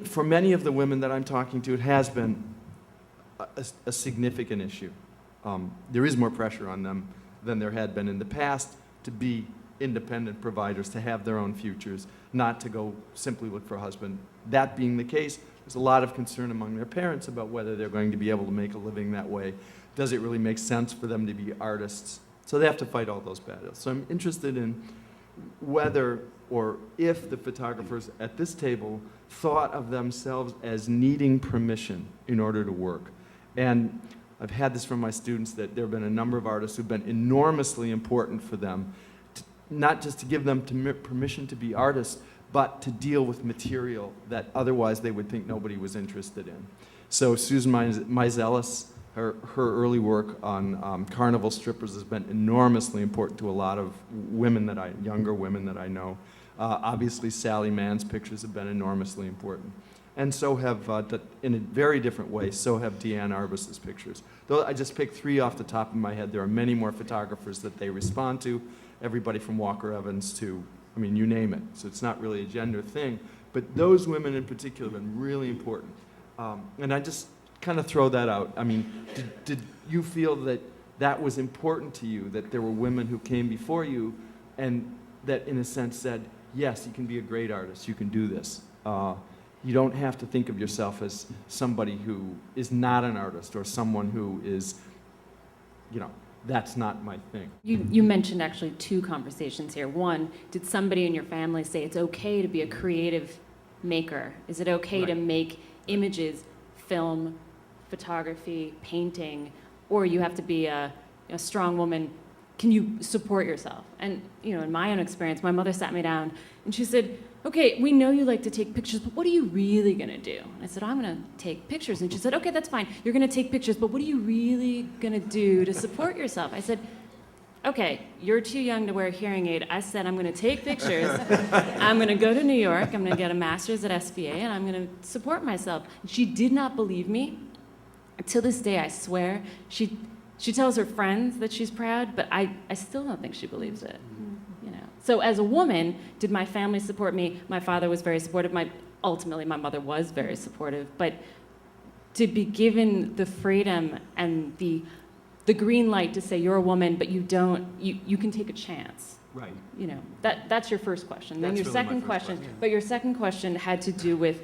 For many of the women that I'm talking to, it has been a significant issue. There is more pressure on them than there had been in the past to be independent providers, to have their own futures, not to go simply look for a husband. That being the case, there's a lot of concern among their parents about whether they're going to be able to make a living that way. Does it really make sense for them to be artists? So they have to fight all those battles. So I'm interested in whether or if the photographers at this table thought of themselves as needing permission in order to work. And I've had this from my students, that there have been a number of artists who've been enormously important for them, not just to give them permission to be artists, but to deal with material that otherwise they would think nobody was interested in. So Susan Meiselas, her early work on carnival strippers has been enormously important to a lot of women younger women that I know. Obviously, Sally Mann's pictures have been enormously important. And so have, in a very different way, so have Deanne Arbus's pictures. Though I just picked 3 off the top of my head, there are many more photographers that they respond to, everybody from Walker Evans to, I mean, you name it. So it's not really a gender thing. But those women in particular have been really important. And I just kind of throw that out. I mean, did you feel that that was important to you, that there were women who came before you and that, in a sense, said, yes, you can be a great artist, you can do this. You don't have to think of yourself as somebody who is not an artist or someone who is, that's not my thing. You mentioned actually 2 conversations here. One, did somebody in your family say it's okay to be a creative maker? Is it okay to make images, film, photography, painting, or you have to be a strong woman? Can you support yourself? And in my own experience, my mother sat me down and she said, okay, we know you like to take pictures, but what are you really gonna do? And I said, I'm gonna take pictures. And she said, okay, that's fine. You're gonna take pictures, but what are you really gonna do to support yourself? I said, okay, you're too young to wear a hearing aid. I said, I'm gonna take pictures. I'm gonna go to New York. I'm gonna get a master's at SVA, and I'm gonna support myself. And she did not believe me. To this day, I swear, she tells her friends that she's proud, but I still don't think she believes it. So as a woman, did my family support me? My father was very supportive. Ultimately, my mother was very supportive. But to be given the freedom and the green light to say you're a woman, but you can take a chance. Right. That's your first question. Then That's your really my second first question, question. but your second question had to do with,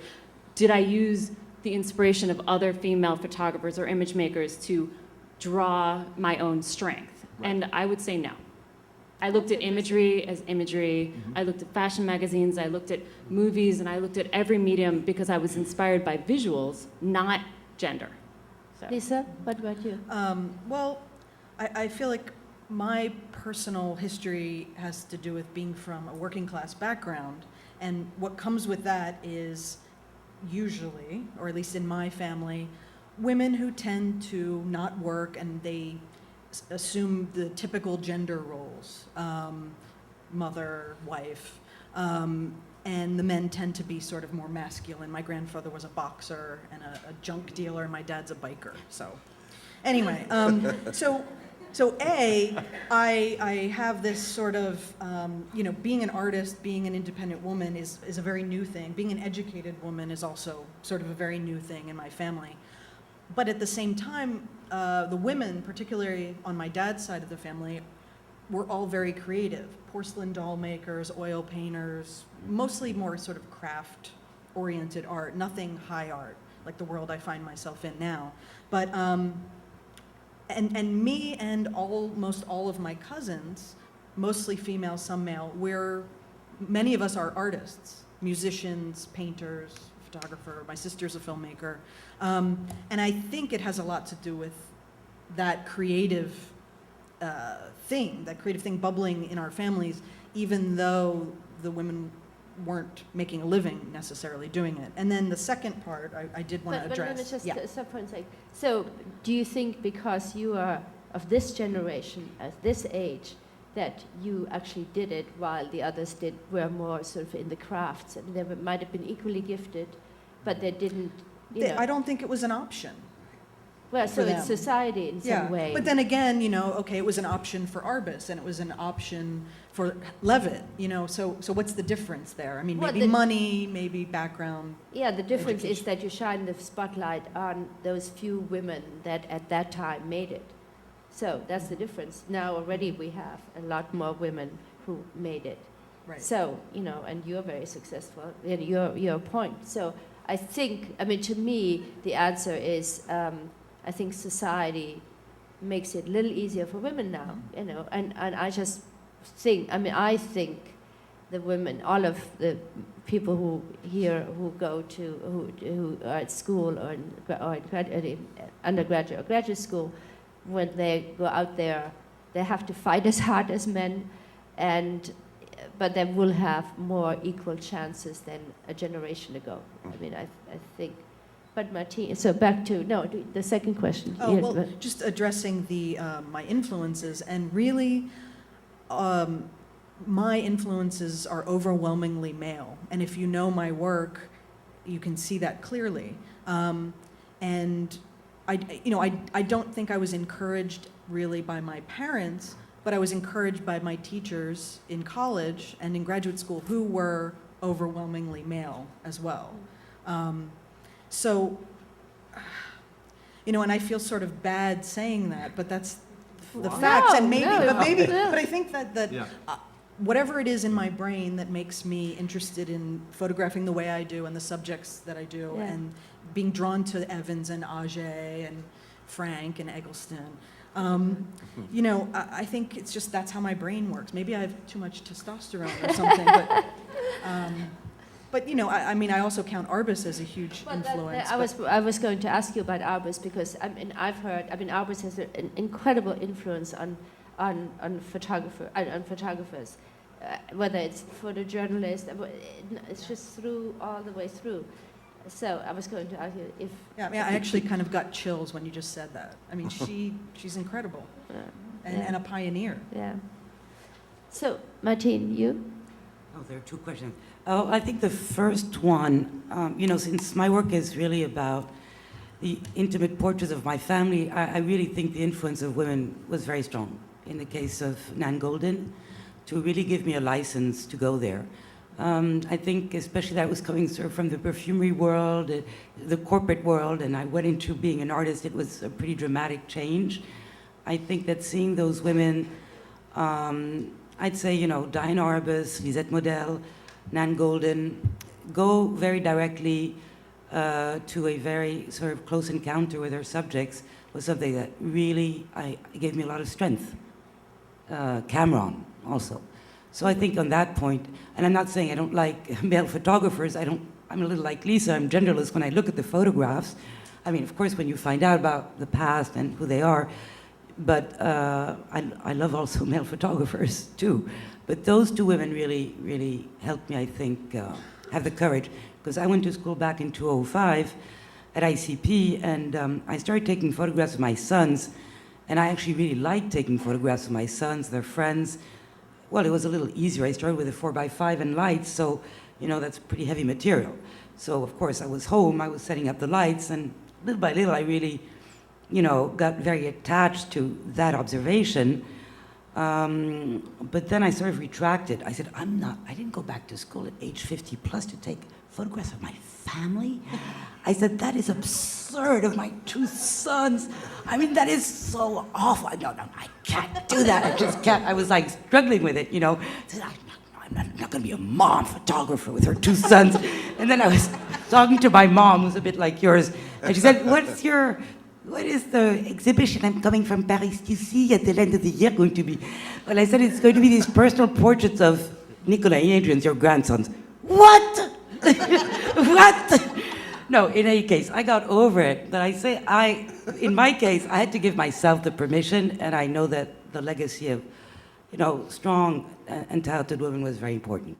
did I use the inspiration of other female photographers or image makers to draw my own strength? Right. And I would say no. I looked at imagery as imagery. Mm-hmm. I looked at fashion magazines. I looked at movies, and I looked at every medium because I was inspired by visuals, not gender. So. Lisa, what about you? Well, I feel like my personal history has to do with being from a working class background, and what comes with that is usually, or at least in my family, women who tend to not work and they assume the typical gender roles, mother, wife, and the men tend to be sort of more masculine. My grandfather was a boxer and a junk dealer, and my dad's a biker. So anyway, so I have this sort of, being an artist, being an independent woman is a very new thing. Being an educated woman is also sort of a very new thing in my family. But at the same time, the women, particularly on my dad's side of the family, were all very creative. Porcelain doll makers, oil painters, mostly more sort of craft-oriented art, nothing high art, like the world I find myself in now. But, and me and almost all of my cousins, mostly female, some male, many of us are artists, musicians, painters, photographer. My sister's a filmmaker. And I think it has a lot to do with that creative thing bubbling in our families, even though the women weren't making a living necessarily doing it. And then the second part I did want to address. But let me just stop for a second. So do you think because you are of this generation, at this age, that you actually did it while the others were more sort of in the crafts? I mean, they might have been equally gifted, but they didn't, I don't think it was an option. Well, for so them. it's society in Yeah, some way. but then again, you know, okay, it was an option for Arbus, and it was an option for Levitt, you know, so what's the difference there? I mean, Well, maybe money, maybe background. Yeah, the difference is education. that you shine the spotlight on those few women that at that time made it. So that's the difference. Now already we have a lot more women who made it. Right. So, you know, and you're very successful in your point. So I think, I mean, to me, the answer is, I think society makes it a little easier for women now, you know, and I just think, I mean, I think the women, all of the people who here who go to, who are at school or in undergraduate or graduate school, when they go out there, they have to fight as hard as men, but they will have more equal chances than a generation ago. I mean, I think. But Martine, so back to, no, the second question. Oh, Yeah, well, but- just addressing the, my influences, and really, my influences are overwhelmingly male. And if you know my work, you can see that clearly. And I don't think I was encouraged really by my parents, but I was encouraged by my teachers in college and in graduate school who were overwhelmingly male as well. So, you know, and I feel sort of bad saying that, but that's the Why? facts. And No, maybe, no, no. but I think that Yeah. whatever it is in my brain that makes me interested in photographing the way I do and the subjects that I do, Yeah. and being drawn to Evans and Auger and Frank and Eggleston. You know, I think it's just that's how my brain works. Maybe I have too much testosterone or something, but you know, I mean, I also count Arbus as a huge Well, influence. I was going to ask you about Arbus because Arbus has an incredible influence on photographers, whether it's photojournalists, it's just through all the way through. So I was going to ask you if. Yeah, I mean, I actually kind of got chills when you just said that. I mean, she's incredible and a pioneer. Yeah. So Martine, you? Oh, there are two questions. Oh, I think the first one, you know, since my work is really about the intimate portraits of my family, I really think the influence of women was very strong. In the case of Nan Goldin, to really give me a license to go there. I think especially that was coming sort of from the perfumery world, the corporate world, and I went into being an artist. It was a pretty dramatic change. I think that seeing those women, I'd say, you know, Diane Arbus, Lisette Model, Nan Goldin, go very directly to a very sort of close encounter with their subjects was something that really gave me a lot of strength. Cameron also. So I think on that point, and I'm not saying I don't like male photographers, I'm a little like Lisa, I'm genderless when I look at the photographs. I mean, of course, when you find out about the past and who they are, but I love also male photographers too. But those two women really, really helped me, I think, have the courage. Because I went to school back in 2005 at ICP, and I started taking photographs of my sons, and I actually really liked taking photographs of my sons, their friends. Well, it was a little easier. I started with a 4x5 and lights, so, you know, that's pretty heavy material. So, of course, I was home, I was setting up the lights, and little by little, I really, you know, got very attached to that observation. But then I sort of retracted. I said, I didn't go back to school at age 50 plus to take photographs of my family. I said, that is absurd, of my two sons. I mean, that is so awful. No, I can't do that. I just can't. I was like struggling with it, you know. I said, I'm not going to be a mom photographer with her two sons. And then I was talking to my mom, who's a bit like yours, and she said, what is the exhibition I'm coming from Paris to see at the end of the year going to be? Well, I said, it's going to be these personal portraits of Nicola and Adrian's, your grandsons. What? What? No, in any case, I got over it. But I say, in my case, I had to give myself the permission, and I know that the legacy of, you know, strong and talented women was very important.